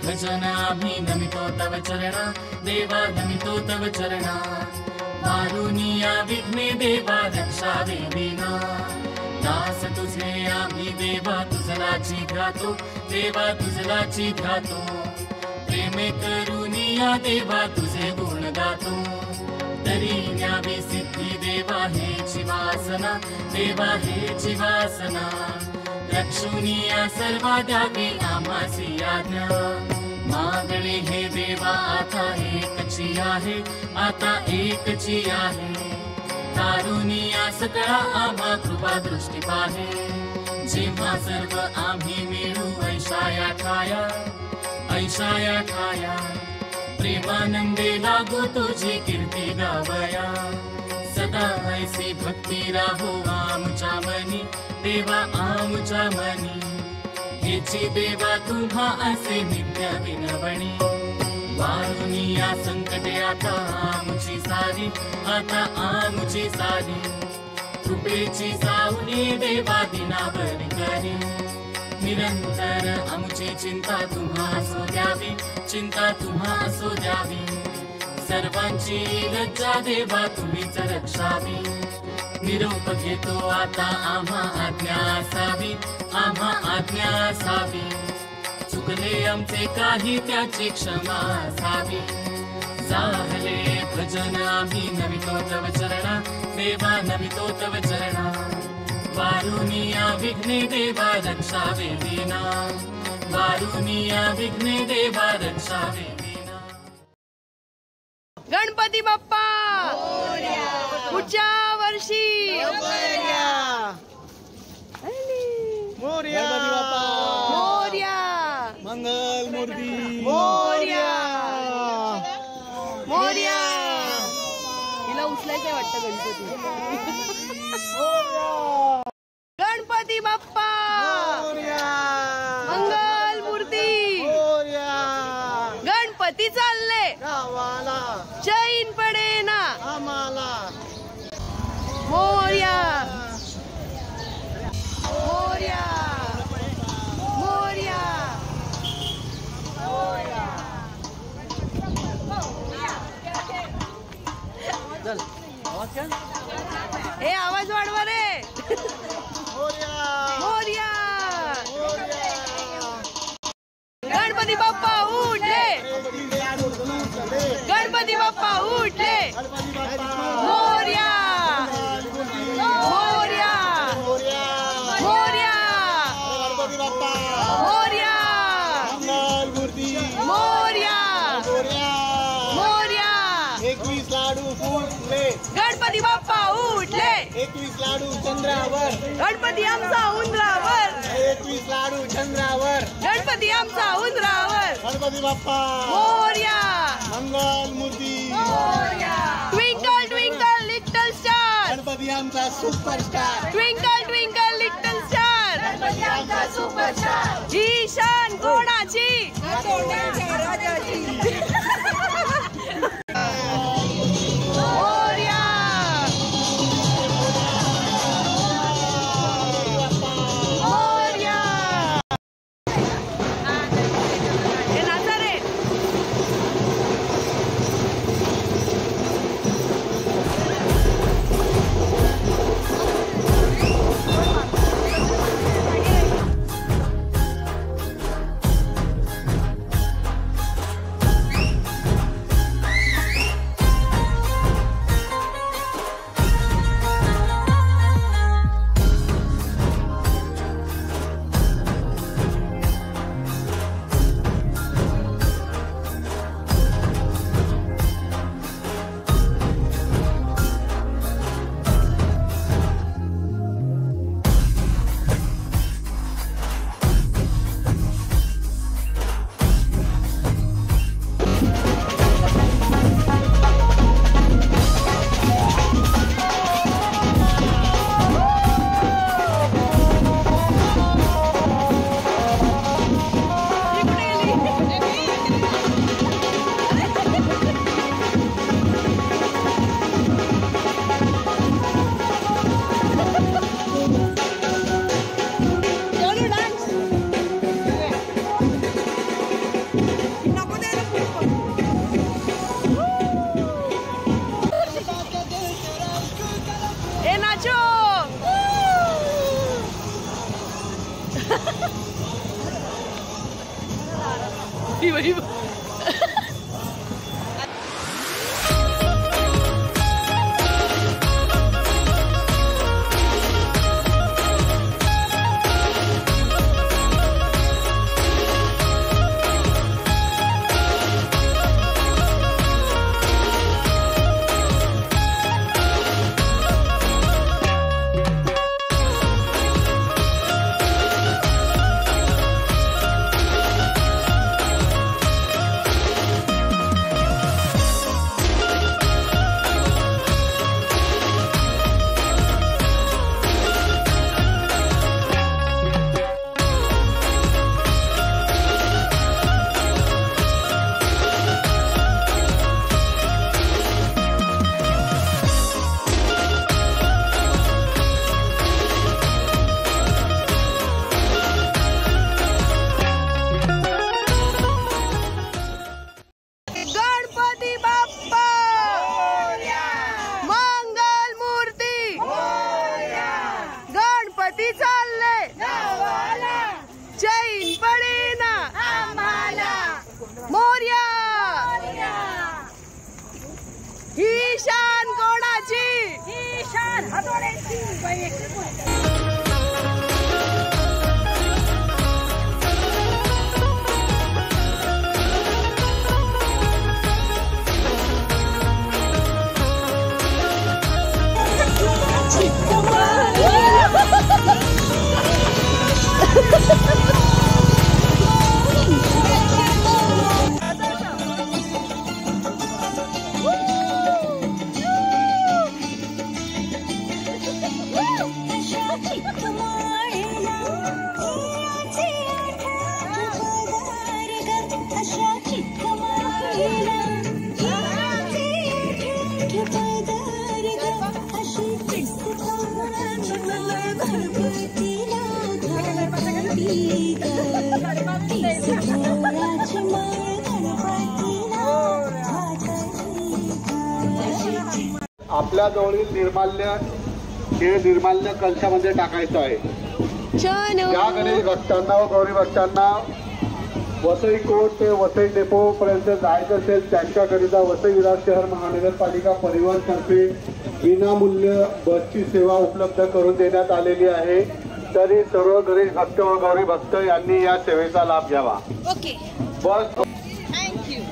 भजन आम्ही नमितो तव चरणा देवा नमितो तव चरणा वारुनिया विघ्ने देवा रक्षा देवीना दास तुझे आम्ही देवा तुझलाची ध्यातो देवा तुझलाची ध्यातो प्रेमे करुनिया देवा तुझे गुण गातो तरी न्यावी सिद्धी देवा हेची वासना देवा हेची वासना रक्षुनिया सर्वा द्यावी आम्हासी आज्ञा मागणे हे देवा आता एकची आहे आता एकची आहे कारुनिया सकळा आम्हा कृपा दृष्टी पाहे जेव्हा सर्व आम्ही मिळू ऐशाया ठाया प्रेमानंदे लागो तुझी कीर्ती गावया सदा ऐसी भक्ती राहो आमच्या मनी देवा आमच्या मनी हेची देवा तुम्हा असे नित्य विनवणी वारुनिया संकटे आता आमची सारी आता आमची सारी कृपेची सावली देवा दिनावरी करी निरंतर आमची चिंता तुम्हा असो द्यावी चिंता तुम्हा असो द्यावी सर्वांची लज्जा देवा तुम्हीच रक्षावी निरोप घेतो आता आम्हा आज्ञा असावी चुकले आमचे काही त्याची क्षमा असावी झाले भजन आम्ही नमितो तव चरणा देवा नमितो तव चरणा वारुनिया विघ्ने देवा रक्षा वेदीना वारुनिया विघ्ने देवा रक्षा वेदीना गणपती बाप्पा पुढच्या वर्षी मोरया मोरया मंगल मूर्ती मोरया मोरया हिला उचलायचंय वाटतं गणपती बाप्पा मंगल मूर्ती गणपती चालले गावाला चैन पडे ना आम्हाला मोरया मोरया मोरया हे आवाज वाढवा रे मोरया गणपती बाप्पा उठले गणपती बाप्पा उठले मोरया मोरया मोरया मोरया मोरया मोरया 21 लाडू फुटले गणपती बाप्पा उठले 21 लाडू चंद्रावर गणपती आमचा उंदरावर 21 लाडू चंद्रावर गणपती आमचा उंदरावर Ganpati Bappa Morya Mangal Murti twinkle twinkle little star Ganpati आमचा superstar twinkle twinkle little star Ganpati आमचा सुपरस्टार ही शान कोणाची मोरया मोरया हे नाचा रे वही ही शान कोणाची? ही शान हातोड्याची. आपल्या जवळील निर्माल्य हे निर्माल्य कलशामध्ये टाकायचं आहे. ज्या गणेश भक्तांना व गौरी भक्तांना वसई कोट ते वसई डेपो पर्यंत जायचं असेल त्यांच्याकरिता वसई विरार शहर महानगरपालिका परिवहनतर्फे विनामूल्य बसची सेवा उपलब्ध करून देण्यात आलेली आहे. तरी सर्व गणेश भक्त व गौरी भक्त यांनी या सेवेचा लाभ घ्यावा. ओके बस थँक्यू.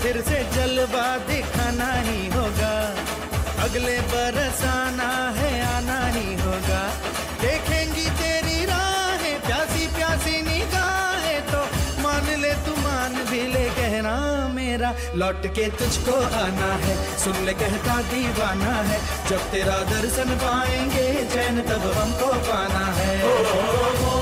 फिर से जलवा दिखाना ही होगा, अगले बरस आना है आना ही होगा. देखेंगी तेरी राहें प्यासी प्यासी निगाहें तो मान ले तू मान भी ले कहना मेरा लौट के तुझको आना है. सुन ले कहता दीवाना है जब तेरा दर्शन पाएंगे चैन तब हमको पाना है.